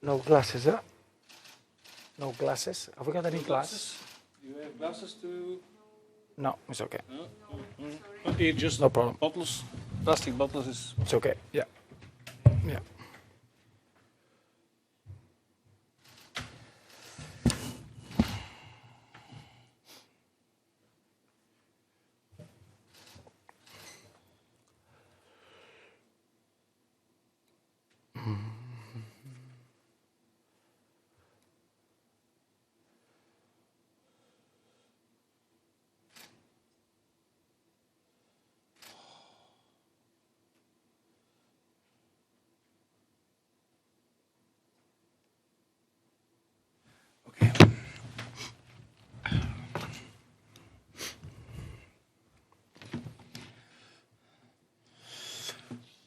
No glasses, huh? No glasses. Have we got any glasses? Do you have glasses to? No, it's okay. No. Okay, just No problem. bottles. Plastic bottles is. It's okay. Yeah. Yeah.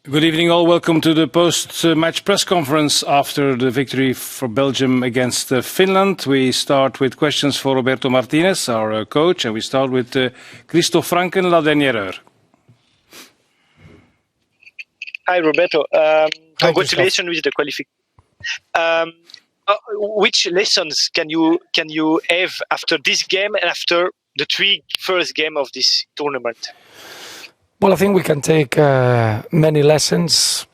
Good evening, all. Welcome to the post-match press conference after the victory for Belgium against Finland. We start with questions for Roberto Martínez, our coach, and we start with Christophe Franken, La Dernière Heure. Hi, Roberto. Congratulations with the qualification. Which lessons can you have after this game and after the three first games of this tournament? Well, I think we can take many lessons.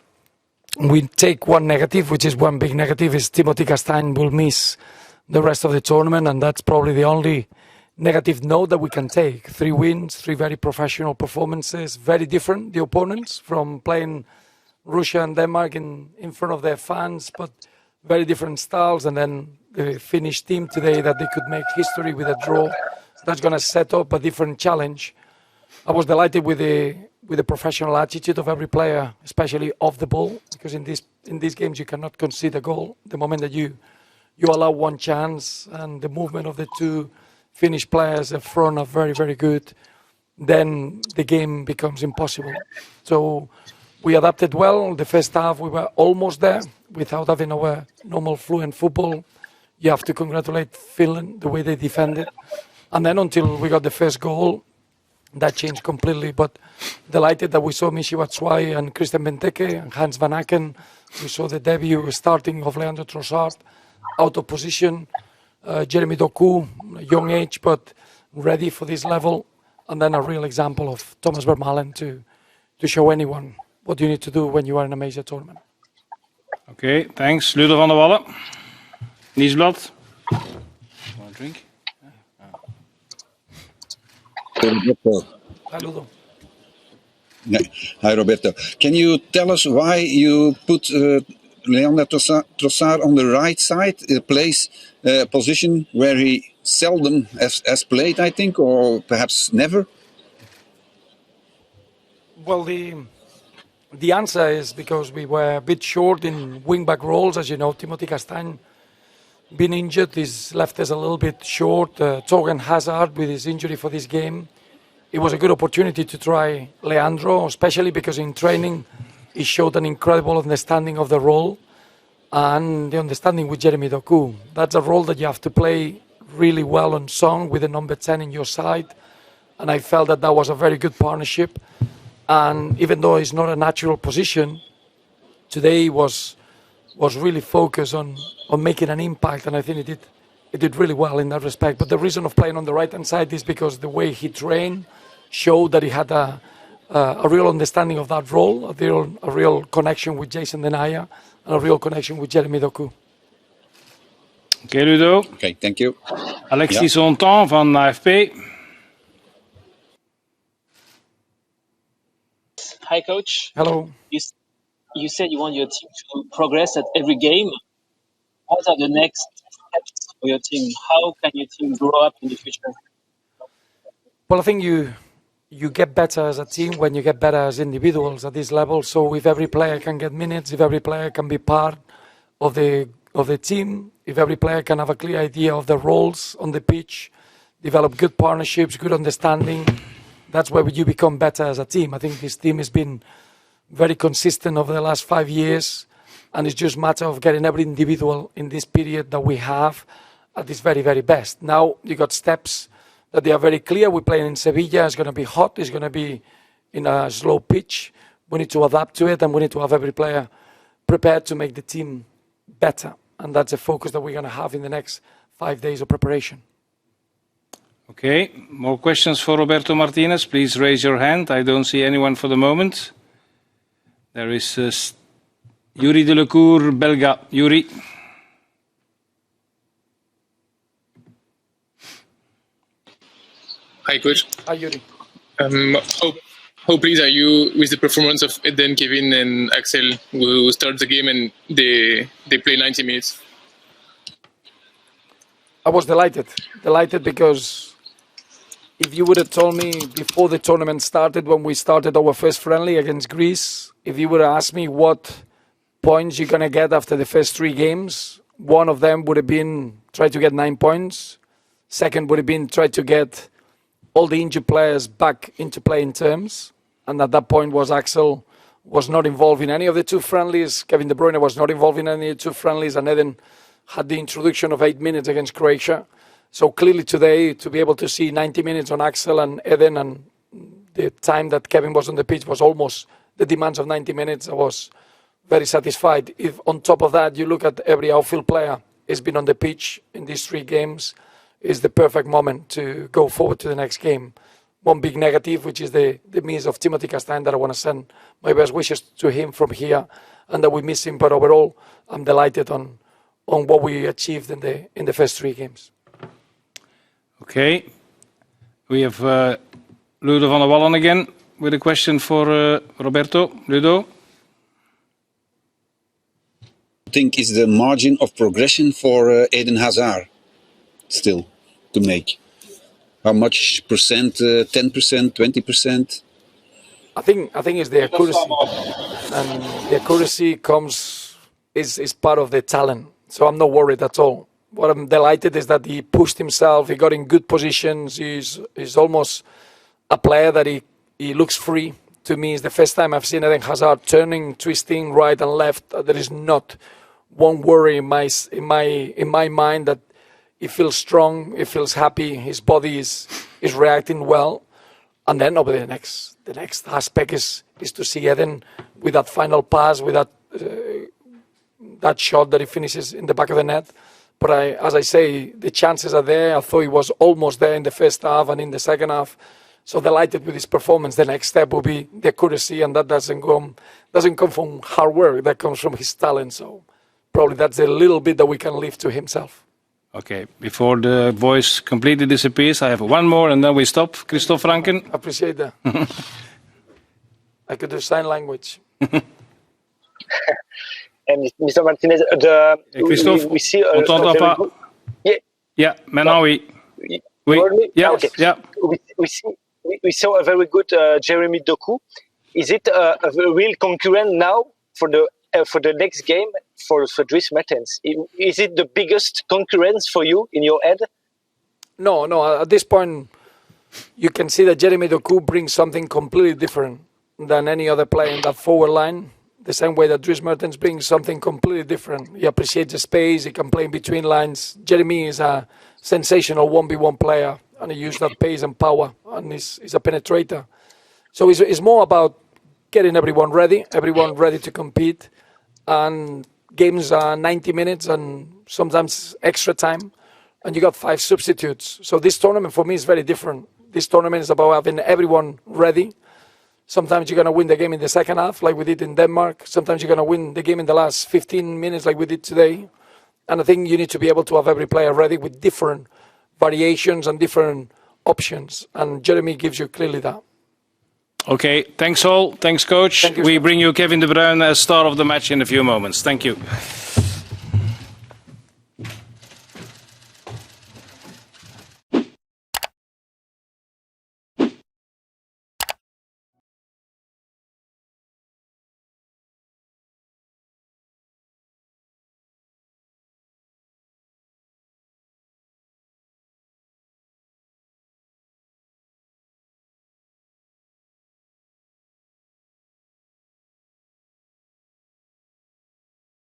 We take one negative, which is one big negative, is Timothy Castagne will miss the rest of the tournament, and that's probably the only negative note that we can take. 3 wins, 3 very professional performances, very different, the opponents, from playing Russia and Denmark in front of their fans, but very different styles, and then the Finnish team today that they could make history with a draw. That's going to set up a different challenge. I was delighted with the professional attitude of every player, especially off the ball, because in these games you cannot concede a goal. The moment that you allow one chance and the movement of the 2 Finnish players up front are very, very good, then the game becomes impossible. So we adapted well. The first half we were almost there without having our normal fluent football. You have to congratulate Finland, the way they defended. And then until we got the first goal, that changed completely, but delighted that we saw Michy Batshuayi and Christian Benteke and Hans Van Aken. We saw the debut starting of Leandro Trossard, out of position. Jeremy Doku, young age, but ready for this level. And then a real example of Thomas Vermaelen to show anyone what you need to do when you are in a major tournament. Okay, thanks. Ludo van der Wallen, Nieuwsblad. Want a drink? Roberto. Hi, Ludo. Hi, Roberto. Can you tell us why you put Leandro Trossard on the right side, a position where he seldom has played, I think, or perhaps never? Well, the answer is because we were a bit short in wing-back roles. As you know, Timothy Castagne been injured. He's left us a little bit short. Torgan Hazard with his injury for this game. It was a good opportunity to try Leandro, especially because in training he showed an incredible understanding of the role and the understanding with Jeremy Doku. That's a role that you have to play really well on song with the number 10 in your side. And I felt that that was a very good partnership. And even though it's not a natural position, today was really focused on making an impact, and I think it did really well in that respect. But the reason of playing on the right-hand side is because the way he trained showed that he had a real understanding of that role, a real connection with Jason Denayer, and a real connection with Jeremy Doku. Okay, Ludo. Okay, thank you. Alexis Sontan van AFP. Hi, Coach. Hello. You said you want your team to progress at every game. What are the next steps for your team? How can your team grow up in the future? Well, I think you get better as a team when you get better as individuals at this level. So if every player can get minutes, if every player can be part of the team, if every player can have a clear idea of the roles on the pitch, develop good partnerships, good understanding, that's where you become better as a team. I think this team has been very consistent over the last 5 years, and it's just a matter of getting every individual in this period that we have at its very, very best. Now you got steps that they are very clear. We're playing in Sevilla. It's going to be hot. It's going to be in a slow pitch. We need to adapt to it, and we need to have every player prepared to make the team better. and that's a focus that we're going to have in the next 5 days of preparation. Okay, more questions for Roberto Martínez? Please raise your hand. I don't see anyone for the moment. There is Yuri Delacour, Belga. Yuri. Hi, coach. Hi, Yuri. How pleased are you with the performance of Eden, Kevin, and Axel, who start the game and they play 90 minutes? I was delighted because if you would have told me before the tournament started, when we started our first friendly against Greece, if you would have asked me what points you're going to get after the first 3 games, one of them would have been try to get 9 points. Second would have been try to get all the injured players back into playing terms. And at that point was Axel was not involved in any of the 2 friendlies. Kevin De Bruyne was not involved in any of the 2 friendlies. And Eden had the introduction of 8 minutes against Croatia. So clearly today, to be able to see 90 minutes on Axel and Eden, and the time that Kevin was on the pitch was almost the demands of 90 minutes, I was very satisfied. If on top of that, you look at every outfield player has been on the pitch in these 3 games, is the perfect moment to go forward to the next game. One big negative, which is the miss of Timothy Castagne, that I want to send my best wishes to him from here, and that we miss him. But overall, I'm delighted on what we achieved in the first 3 games. Okay, we have Ludo van der Wallen again with a question for Roberto. Ludo? I think is the margin of progression for Eden Hazard still to make? How much percent? 10%, 20%? I think it's the accuracy, and the accuracy is part of the talent. So I'm not worried at all. What I'm delighted is that he pushed himself. He got in good positions. He's almost a player that he looks free. To me, it's the first time I've seen Eden Hazard turning, twisting right and left. There is not one worry in my mind that he feels strong. He feels happy. His body is reacting well. And then over the next aspect is to see Eden with that final pass, with that shot that he finishes in the back of the net. But as I say, the chances are there. I thought he was almost there in the first half and in the second half. So delighted with his performance. The next step will be the accuracy, and that doesn't come from hard work. That comes from his talent. So probably that's a little bit that we can leave to himself. Okay, before the voice completely disappears, I have one more and then we stop. Christoph Franken. Appreciate that. I could do sign language. And Mr. Martinez, Christophe, we see on t'entend pas. Yeah, maintenant oui. Oui. Yeah, okay. Yeah. We saw a very good Jeremy Doku. Is it a real concurrent now for the next game for Dries Mertens? Is it the biggest concurrence for you in your head? No. At this point, you can see that Jeremy Doku brings something completely different than any other player in that forward line. The same way that Dries Mertens brings something completely different. He appreciates the space. He can play in between lines. Jeremy is a sensational 1v1 player, and he uses that pace and power, and he's a penetrator. So it's more about getting everyone ready to compete. And games are 90 minutes and sometimes extra time, and you got 5 substitutes. So this tournament for me is very different. This tournament is about having everyone ready. Sometimes you're going to win the game in the second half, like we did in Denmark. Sometimes you're going to win the game in the last 15 minutes, like we did today. And I think you need to be able to have every player ready with different variations and different options. And Jeremy gives you clearly that. Okay, thanks all. Thanks, coach. Thank you, we bring you Kevin De Bruyne as star of the match in a few moments. Thank you.